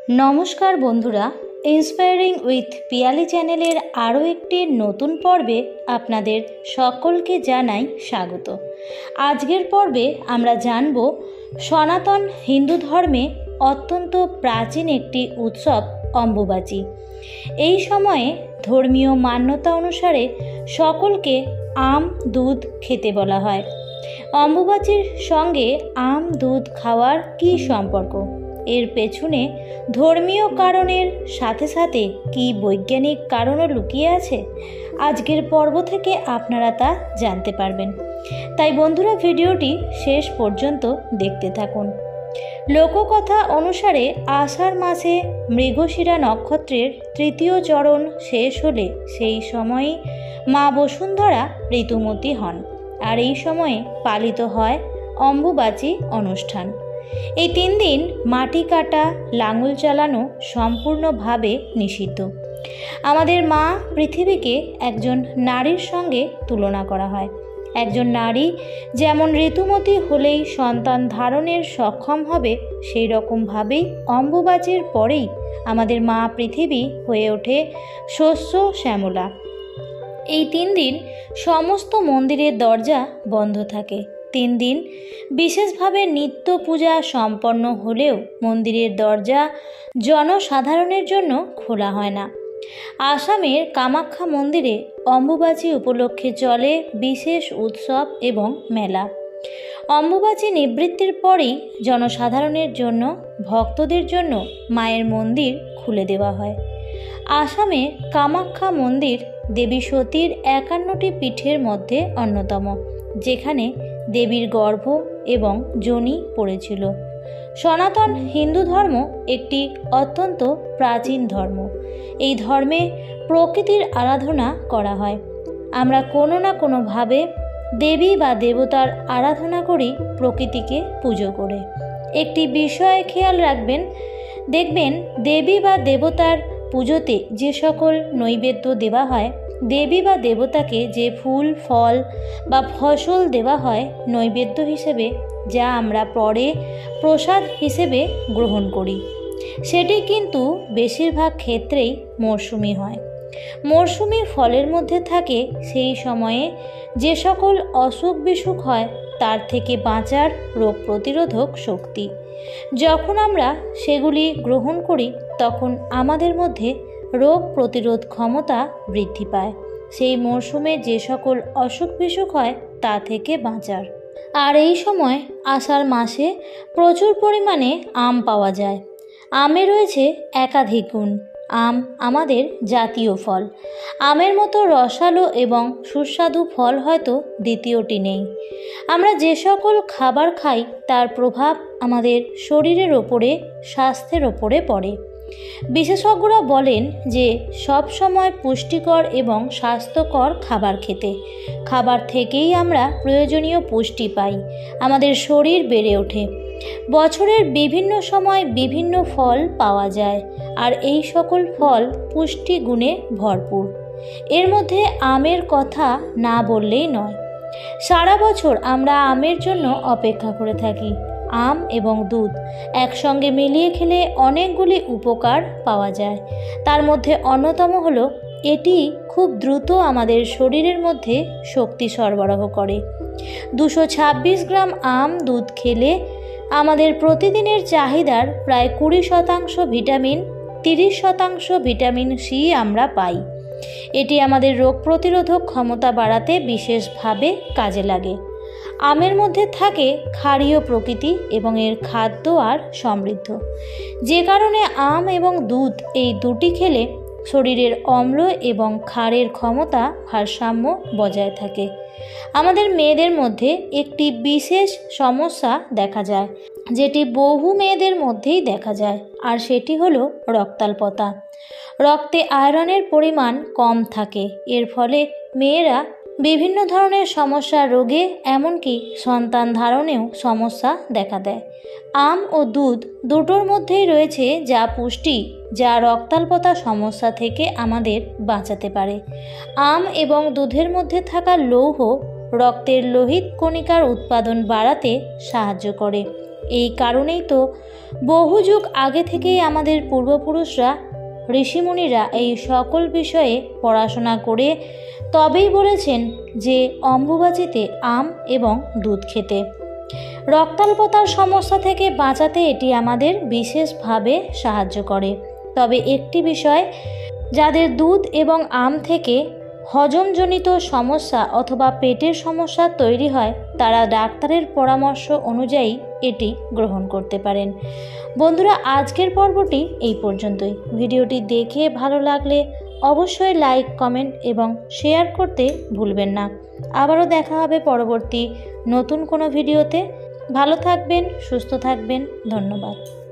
नमस्कार बंधुरा inspiring with Piyali चैनेलेर आरो एकटी नतून पर्वे आपनादेर सकलके जानाई स्वागत। आजकेर पर्वे आमरा जानबो सनातन हिंदू धर्मे अत्यंत प्राचीन एकटी उत्सव अम्बुबाची। এই সময়ে ধর্মীয় মান্যতা অনুসারে সকলকে আম দুধ খেতে বলা হয়। অম্বুবাচীর সঙ্গে আম দুধ খাওয়ার কী সম্পর্ক, এর পেছনে ধর্মীয় কারণের সাথে সাথে কি বৈজ্ঞানিক কারণও লুকিয়ে আছে, আজকের পর্ব থেকে আপনারা তা জানতে পারবেন। তাই বন্ধুরা ভিডিওটি শেষ পর্যন্ত দেখতে থাকুন। লোককথা অনুসারে আষাঢ় মাসে মৃগশিরা নক্ষত্রের তৃতীয় চরণ শেষ হলে সেই সময়ই মা বসুন্ধরা ঋতুমতী হন, আর এই সময়ে পালিত হয় অম্বুবাচী অনুষ্ঠান। এই 3 দিন মাটি কাটা, লাঙল চালানো সম্পূর্ণভাবে নিষিদ্ধ। আমাদের মা পৃথিবীকে একজন নারীর সঙ্গে তুলনা করা হয়। একজন নারী যেমন ঋতুমতী হলেই সন্তান ধারণের সক্ষম হবে, সেই রকমভাবেই অম্বুবাচীর পরেই আমাদের মা পৃথিবী হয়ে ওঠে শস্য শ্যামলা। এই 3 দিন সমস্ত মন্দিরের দরজা বন্ধ থাকে। 3 দিন বিশেষভাবে নিত্য পূজা সম্পন্ন হলেও মন্দিরের দরজা জনসাধারণের জন্য খোলা হয় না। আসামের কামাখ্যা মন্দিরে অম্বুবাচী উপলক্ষে চলে বিশেষ উৎসব এবং মেলা। অম্বুবাচী নিবৃত্তির পরেই জনসাধারণের জন্য, ভক্তদের জন্য মায়ের মন্দির খুলে দেওয়া হয়। আসামে কামাখ্যা মন্দির দেবী সতীর 51টি পীঠের মধ্যে অন্যতম, যেখানে দেবীর গর্ভ এবং যোনি পড়েছিল। সনাতন হিন্দু ধর্ম একটি অত্যন্ত প্রাচীন ধর্ম। এই ধর্মে প্রকৃতির আরাধনা করা হয়। আমরা কোনো না কোনোভাবে দেবী বা দেবতার আরাধনা করি প্রকৃতিকে পুজো করে। একটি বিষয়ে খেয়াল রাখবেন, দেখবেন দেবী বা দেবতার পুজোতে যে সকল নৈবেদ্য দেওয়া হয়, দেবী বা দেবতাকে যে ফুল, ফল বা ফসল দেওয়া হয় নৈবেদ্য হিসেবে, যা আমরা পরে প্রসাদ হিসেবে গ্রহণ করি, সেটি কিন্তু বেশিরভাগ ক্ষেত্রেই মরশুমি হয়। মরশুমি ফলের মধ্যে থাকে সেই সময়ে যে সকল অসুখ বিসুখ হয় তার থেকে বাঁচার রোগ প্রতিরোধক শক্তি। যখন আমরা সেগুলি গ্রহণ করি তখন আমাদের মধ্যে রোগ প্রতিরোধ ক্ষমতা বৃদ্ধি পায়। সেই মরশুমে যে সকল অসুখ বিসুখ হয় তা থেকে বাঁচার। আর এই সময় আষাঢ় মাসে প্রচুর পরিমাণে আম পাওয়া যায়। আমে রয়েছে একাধিক গুণ। আম আমাদের জাতীয় ফল। আমের মতো রসালো এবং সুস্বাদু ফল হয়তো দ্বিতীয়টি নেই। আমরা যে সকল খাবার খাই তার প্রভাব আমাদের শরীরের ওপরে, স্বাস্থ্যের ওপরে পড়ে। বিশেষজ্ঞরা বলেন যে সব সময় পুষ্টিকর এবং স্বাস্থ্যকর খাবার খেতে। খাবার থেকেই আমরা প্রয়োজনীয় পুষ্টি পাই, আমাদের শরীর বেড়ে ওঠে। বছরের বিভিন্ন সময় বিভিন্ন ফল পাওয়া যায়, আর এই সকল ফল পুষ্টি গুণে ভরপুর। এর মধ্যে আমের কথা না বললেই নয়। সারা বছর আমরা আমের জন্য অপেক্ষা করে থাকি। আম এবং দুধ একসঙ্গে মিলিয়ে খেলে অনেকগুলি উপকার পাওয়া যায়। তার মধ্যে অন্যতম হলো এটি খুব দ্রুত আমাদের শরীরের মধ্যে শক্তি সরবরাহ করে। 226 গ্রাম আম দুধ খেলে আমাদের প্রতিদিনের চাহিদার প্রায় 20% ভিটামিন, 30% ভিটামিন সি আমরা পাই। এটি আমাদের রোগ প্রতিরোধক ক্ষমতা বাড়াতে বিশেষভাবে কাজে লাগে। আমের মধ্যে থাকে ক্ষারীয় প্রকৃতি এবং এর খাদ্য আর সমৃদ্ধ, যে কারণে আম এবং দুধ এই দুটি খেলে শরীরের অম্ল এবং ক্ষারের ক্ষমতা ভারসাম্য বজায় থাকে। আমাদের মেয়েদের মধ্যে একটি বিশেষ সমস্যা দেখা যায়, যেটি বহু মেয়েদের মধ্যেই দেখা যায়, আর সেটি হলো রক্তাল্পতা। রক্তে আয়রনের পরিমাণ কম থাকে। এর ফলে মেয়েরা বিভিন্ন ধরনের সমস্যা, রোগে, এমনকি সন্তান ধারণেও সমস্যা দেখা দেয়। আম ও দুধ দুটোর মধ্যেই রয়েছে যা পুষ্টি, যা রক্তাল্পতা সমস্যা থেকে আমাদের বাঁচাতে পারে। আম এবং দুধের মধ্যে থাকা লৌহ রক্তের লোহিত কণিকার উৎপাদন বাড়াতে সাহায্য করে। এই কারণেই তো বহু যুগ আগে থেকেই আমাদের পূর্বপুরুষরা ঋষিমুনিরা এই সকল বিষয়ে পড়াশোনা করে তবেই বলেছেন যে অম্বুবাচীতে আম এবং দুধ খেতে। রক্তাল্পতার সমস্যা থেকে বাঁচাতে এটি আমাদের বিশেষভাবে সাহায্য করে। তবে একটি বিষয়, যাদের দুধ এবং আম থেকে হজমজনিত সমস্যা অথবা পেটের সমস্যা তৈরি হয় তারা ডাক্তারের পরামর্শ অনুযায়ী এটি গ্রহণ করতে পারেন। বন্ধুরা, আজকের পর্বটি এই পর্যন্তই। ভিডিওটি দেখে ভালো লাগলে অবশ্যই লাইক, কমেন্ট এবং শেয়ার করতে ভুলবেন না। আবারও দেখা হবে পরবর্তী নতুন কোনো ভিডিওতে। ভালো থাকবেন, সুস্থ থাকবেন। ধন্যবাদ।